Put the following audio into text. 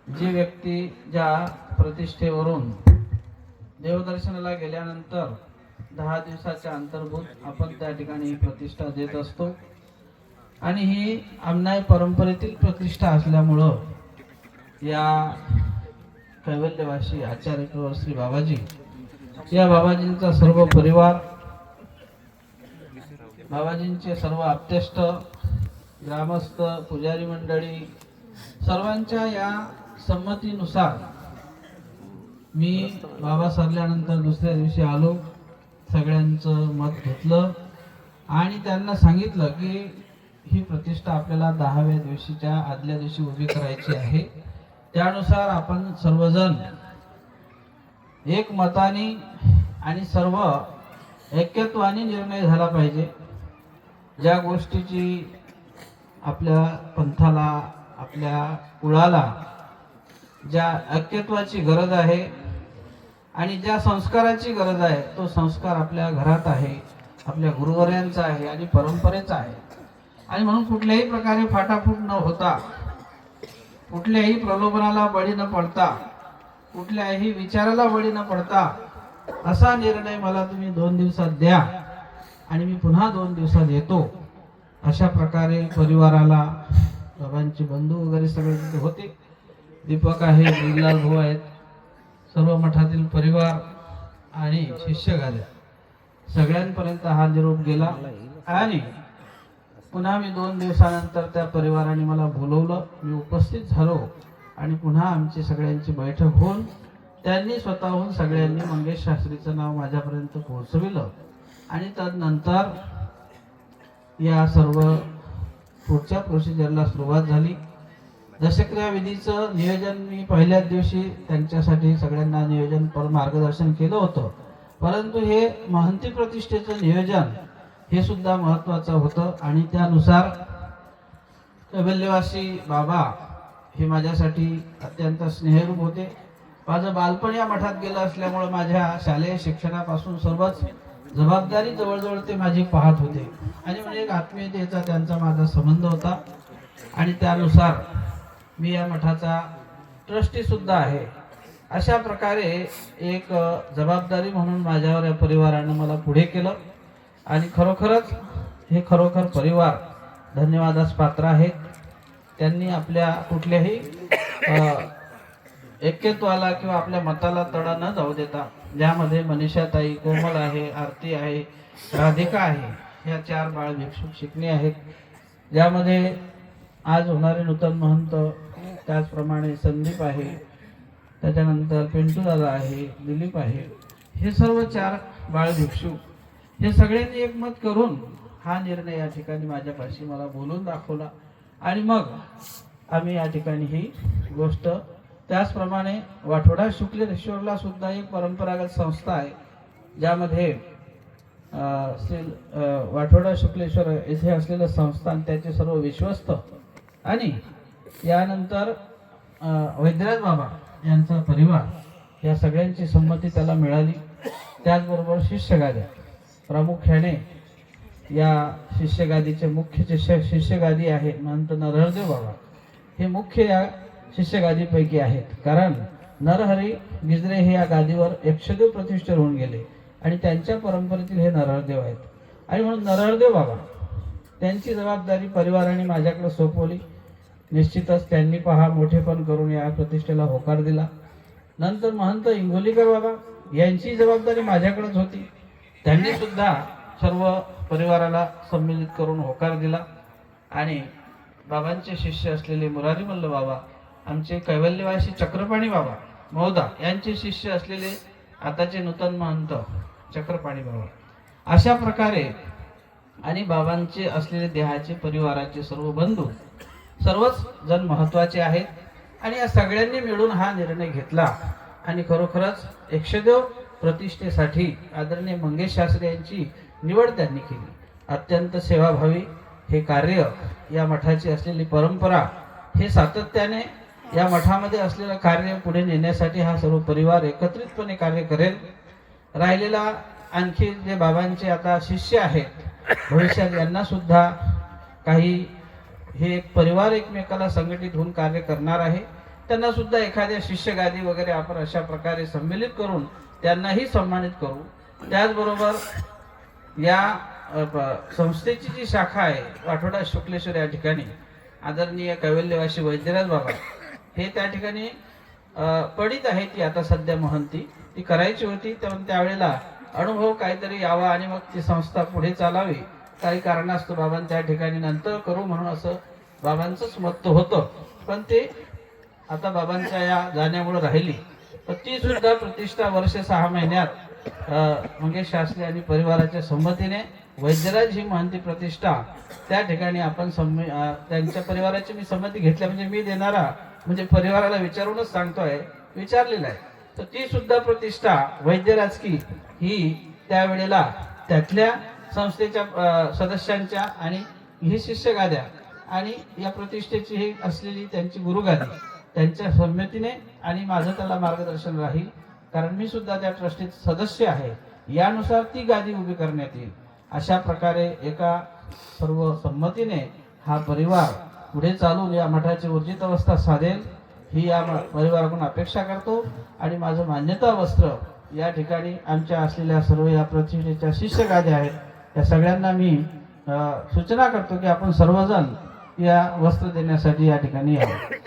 जी व्यक्ती ज्या प्रतिष्ठेवरून देवदर्शनाला गेल्यानंतर 10 दिवसाच्या अंतर्भूत आपण त्या ठिकाणी ही प्रतिष्ठा देत असतो आणि ही आमनाय परंपरेतील प्रतिष्ठा असल्यामुळं या कैवल्यवासी आचार्य प्रवर श्री बाबाजी या बाबाजींचा सर्व परिवार, बाबाजींचे सर्व आप्तेष्ट, ग्रामस्थ, पुजारी मंडळी सर्वांच्या या संमतीनुसार मी बाबा सरल्यानंतर दुसऱ्या दिवशी आलो, सगळ्यांचं मत घेतलं आणि त्यांना सांगितलं की ही प्रतिष्ठा आपल्याला 10व्या दिवशीच्या आदल्या दिवशी उभी करायची आहे। त्यानुसार आपण सर्वजण एक मताने आणि सर्व ऐक्यत्वाने निर्णय झाला पाहिजे। ज्या गोष्टीची आपल्या पंथाला, आपल्या कुळाला ज्या ऐक्यत्वाची गरज आहे आणि ज्या संस्काराची गरज आहे तो संस्कार आपल्या घरात आहे, आपल्या गुरुवर्यांचा आहे आणि परंपरेचा आहे। आणि म्हणून कुठल्याही प्रकारे फाटाफूट न होता, कुठल्याही प्रलोभनाला बळी न पडता, कुठल्याही विचाराला बळी न पडता असा निर्णय मला तुम्ही 2 दिवसात द्या आणि मी पुन्हा 2 दिवसात येतो। अशा प्रकारे परिवाराला, बाबांचे बंधू वगैरे सगळे तिथे होते, दीपक आहे, बिरलाल भाऊ आहेत, सर्व मठातील परिवार आणि शिष्यगाद्या सगळ्यांपर्यंत हा निरोप गेला आणि पुन्हा मी 2 दिवसानंतर त्या परिवाराने मला बोलवलं, मी उपस्थित झालो आणि पुन्हा आमची सगळ्यांची बैठक होऊन त्यांनी स्वतःहून सगळ्यांनी मंगेश शास्त्रीचं नाव माझ्यापर्यंत पोहोचविलं आणि तदनंतर या सर्व पुढच्या प्रोसिजरला सुरुवात झाली। दशक्रिया विधीचं नियोजन मी पहिल्याच दिवशी त्यांच्यासाठी सगळ्यांना नियोजन पर मार्गदर्शन केलं होतं, परंतु हे महंती प्रतिष्ठेचं नियोजन हे सुद्धा महत्त्वाचं होतं आणि त्यानुसार कैवल्यवासी बाबा हे माझ्यासाठी अत्यंत स्नेहरूप होते। माझं बालपण या मठात गेलं असल्यामुळे माझ्या शालेय शिक्षणापासून सर्वच जबाबदारी जवळजवळ ते माझी पाहत होते आणि म्हणजे एक आत्मीयतेचा त्यांचा माझा संबंध होता आणि त्यानुसार मी या मठाचा ट्रस्टी सुद्धा आहे। अशा प्रकारे एक जबाबदारी म्हणून माझ्यावर या परिवारानं मला पुढे केलं आणि खरोखरच हे खरोखर परिवार धन्यवादास पात्र आहेत। त्यांनी आपल्या कुठल्याही ऐक्यत्वाला किंवा आपल्या मताला तडा न जाऊ देता, ज्यामध्ये मनीषाताई, कोमल आहे, आरती आहे, राधिका आहे, ह्या 4 बाळ भिक्षुक शिकणे आहेत, ज्यामध्ये आज होणारे नूतन महंत, त्याचप्रमाणे संदीप आहे, त्याच्यानंतर पिंटू दादा आहे, दिलीप आहे, हे सर्व 4 बाळ भिक्षुक हे सगळ्यांनी एकमत करून हा निर्णय या ठिकाणी माझ्यापाशी मला बोलून दाखवला आणि मग आम्ही या ठिकाणी ही गोष्ट, त्याचप्रमाणे वाठोडा शुक्लेश्वरला सुद्धा एक परंपरागत संस्था आहे, ज्यामध्ये श्री वाठोडा शुक्लेश्वर येथे असलेलं संस्थान, त्याचे सर्व विश्वस्त आणि यानंतर वैद्यराज बाबा यांचा परिवार या सगळ्यांची संमती त्याला मिळाली। त्याचबरोबर शिष्यगाद्या, प्रामुख्याने या शिष्यगादीचे मुख्य शिष्यगादी आहे महंत नरहरदेव बाबा, हे मुख्य या शिष्यगादीपैकी आहेत, कारण नरहरी गिजरे हे या गादीवर 100 प्रतिष्ठित होऊन गेले आणि त्यांच्या परंपरेतील हे नरहरदेव आहेत आणि म्हणून नरहरदेव बाबा त्यांची जबाबदारी परिवाराने माझ्याकडे सोपवली। निश्चितच त्यांनी पहा मोठेपण करून या प्रतिष्ठेला होकार दिला। नंतर महंत इंगोलीकर बाबा यांची जबाबदारी माझ्याकडेच होती, त्यांनी सुद्धा सर्व परिवाराला सम्मिलित करून होकार दिला आणि बाबांचे शिष्य असलेले मुरारी मल्ल बाबा, आमचे कैवल्यवासी चक्रपाणी बाबा महोदा यांचे शिष्य असलेले आताचे नूतन महंत चक्रपाणी बाबा, अशा प्रकारे आणि बाबांचे असलेले देहाचे परिवाराचे सर्व बंधू, सर्वच जण महत्त्वाचे आहेत आणि या सगळ्यांनी मिळून हा निर्णय घेतला आणि खरोखरच 100 प्रतिष्ठेसाठी आदरणीय मंगेश शास्त्री यांची निवड त्यांनी केली। अत्यंत सेवाभावी हे कार्य, या मठाची असलेली परंपरा, हे सातत्याने या मठामध्ये असलेलं कार्य पुढे नेण्यासाठी हा सर्व परिवार एकत्रितपणे कार्य करेल। राहिलेला आणखी जे बाबांचे आता शिष्य आहेत भविष्यात, यांना सुद्धा काही हे एक परिवार एकमेकाला संघटित होऊन कार्य करणार आहे त्यांना सुद्धा एखाद्या शिष्यगादी वगैरे आपण अशा प्रकारे संमिलित करून त्यांनाही सन्मानित करू। त्याचबरोबर या संस्थेची जी शाखा आहे वाठोडा शुक्लेश्वर या ठिकाणी आदरणीय कैवल्यवासी वैद्यराज बाबा हे त्या ठिकाणी पडित आहे, ती आता सध्या महंती ती करायची होती, त्यावेळेला अनुभव काहीतरी यावा आणि मग ती संस्था पुढे चालावी, काही कारणास्तव बाबांनी त्या ठिकाणी नंतर करू म्हणून असं बाबांचंच मत होतं, पण ते आता बाबांच्या या जाण्यामुळे राहिली। तर ती सुद्धा प्रतिष्ठा वर्ष 6 महिन्यात मंगेश शास्त्री आणि परिवाराच्या संमतीने वैद्यराज ही महंती प्रतिष्ठा त्या ठिकाणी आपण त्यांच्या परिवाराची मी संमती घेतल्या, म्हणजे मी देणारा म्हणजे परिवाराला विचारूनच सांगतोय, विचारलेलं आहे। तर ती सुद्धा प्रतिष्ठा वैद्यराजकी ही त्यावेळेला त्यातल्या संस्थेच्या सदस्यांच्या आणि ही शिष्यगाद्या आणि या प्रतिष्ठेची ही असलेली त्यांची गुरुगादी त्यांच्या संमतीने आणि माझं त्याला मार्गदर्शन राहील, कारण मी सुद्धा त्या ट्रस्टीत सदस्य आहे, यानुसार ती गादी उभी करण्यात येईल। अशा प्रकारे एका सर्व संमतीने हा परिवार पुढे चालून या मठाची ऊर्जित अवस्था साधेल ही या परिवाराकडून अपेक्षा करतो। आणि माझं मान्यता वस्त्र या ठिकाणी आमच्या असलेल्या सर्व या प्रतिष्ठेच्या शिष्यगाद्या आहेत या सगळ्यांना मी सूचना करतो की आपण सर्वजण या वस्त्र देण्यासाठी या ठिकाणी यावं।